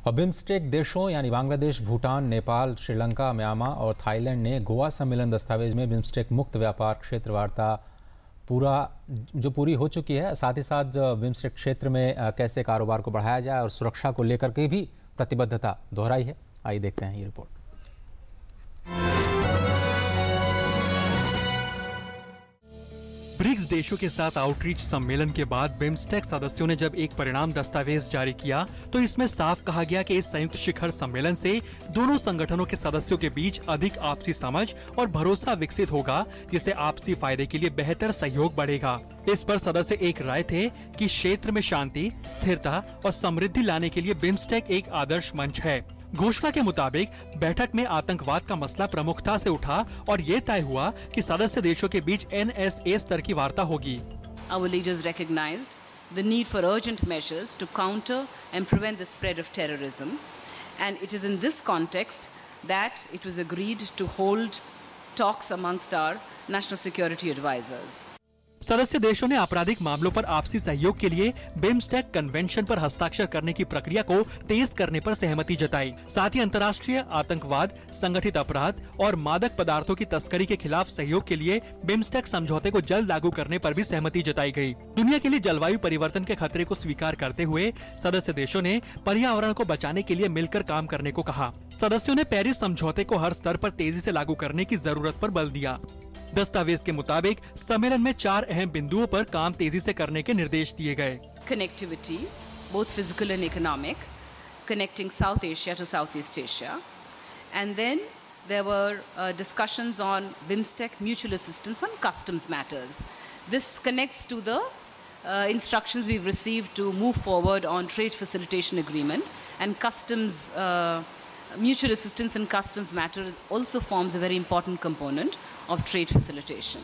और बिम्स्टेक देशों यानी बांग्लादेश, भूटान, नेपाल, श्रीलंका, म्यांमार और थाईलैंड ने गोवा सम्मेलन दस्तावेज में बिम्स्टेक मुक्त व्यापार क्षेत्र वार्ता पूरी हो चुकी है। साथ ही साथ बिम्स्टेक क्षेत्र में कैसे कारोबार को बढ़ाया जाए और सुरक्षा को लेकर के भी प्रतिबद्धता दोहराई है। आइए देखते हैं ये रिपोर्ट। ब्रिक्स देशों के साथ आउटरीच सम्मेलन के बाद बिम्स्टेक सदस्यों ने जब एक परिणाम दस्तावेज जारी किया तो इसमें साफ कहा गया कि इस संयुक्त शिखर सम्मेलन से दोनों संगठनों के सदस्यों के बीच अधिक आपसी समझ और भरोसा विकसित होगा, जिससे आपसी फायदे के लिए बेहतर सहयोग बढ़ेगा। इस पर सदस्य एक राय थे कि क्षेत्र में शांति, स्थिरता और समृद्धि लाने के लिए बिम्स्टेक एक आदर्श मंच है। घोषणा के मुताबिक बैठक में आतंकवाद का मसला प्रमुखता से उठा और ये तय हुआ कि सदस्य देशों के बीच NSA स्तर की वार्ता होगी। Our leaders recognized the need for urgent measures to counter and prevent the spread of terrorism, and it is in this context that it was agreed to hold talks amongst our national security advisors. सदस्य देशों ने आपराधिक मामलों पर आपसी सहयोग के लिए बिम्स्टेक कन्वेंशन पर हस्ताक्षर करने की प्रक्रिया को तेज करने पर सहमति जताई। साथ ही अंतर्राष्ट्रीय आतंकवाद, संगठित अपराध और मादक पदार्थों की तस्करी के खिलाफ सहयोग के लिए बिम्स्टेक समझौते को जल्द लागू करने पर भी सहमति जताई गई। दुनिया के लिए जलवायु परिवर्तन के खतरे को स्वीकार करते हुए सदस्य देशों ने पर्यावरण को बचाने के लिए मिलकर काम करने को कहा। सदस्यों ने पेरिस समझौते को हर स्तर पर तेजी से लागू करने की जरूरत पर बल दिया। दस्तावेज के मुताबिक सम्मेलन में 4 अहम बिंदुओं पर काम तेजी से करने के निर्देश दिए गए। Connectivity, both physical and economic, connecting South Asia to Southeast Asia, and then there were discussions on BIMSTEC mutual assistance on customs matters. This connects to the instructions we've received to move forward on trade facilitation agreement, and customs mutual assistance in customs matters also forms a very important component of trade facilitation.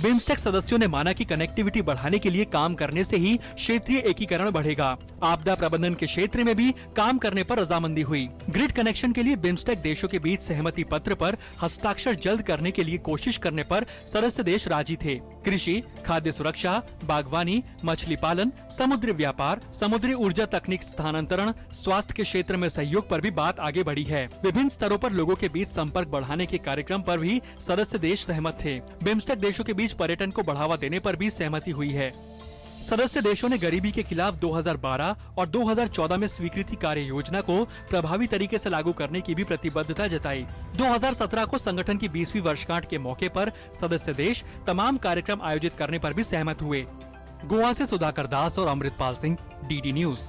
BIMSTEC सदस्यों ने माना कि connectivity बढ़ाने के लिए काम करने से ही क्षेत्रीय एकीकरण बढ़ेगा। आपदा प्रबंधन के क्षेत्र में भी काम करने पर रजामंदी हुई। ग्रिड कनेक्शन के लिए बिम्स्टेक देशों के बीच सहमति पत्र पर हस्ताक्षर जल्द करने के लिए कोशिश करने पर सदस्य देश राजी थे। कृषि, खाद्य सुरक्षा, बागवानी, मछली पालन, समुद्री व्यापार, समुद्री ऊर्जा तकनीक स्थानांतरण, स्वास्थ्य के क्षेत्र में सहयोग पर भी बात आगे बढ़ी है। विभिन्न स्तरों पर लोगों के बीच संपर्क बढ़ाने के कार्यक्रम पर भी सदस्य देश सहमत थे। बिम्स्टेक देशों के बीच पर्यटन को बढ़ावा देने पर भी सहमति हुई है। सदस्य देशों ने गरीबी के खिलाफ 2012 और 2014 में स्वीकृति कार्य योजना को प्रभावी तरीके से लागू करने की भी प्रतिबद्धता जताई। 2017 को संगठन की 20वीं वर्षगांठ के मौके पर सदस्य देश तमाम कार्यक्रम आयोजित करने पर भी सहमत हुए। गोवा से सुधाकर दास और अमृतपाल सिंह, DD न्यूज।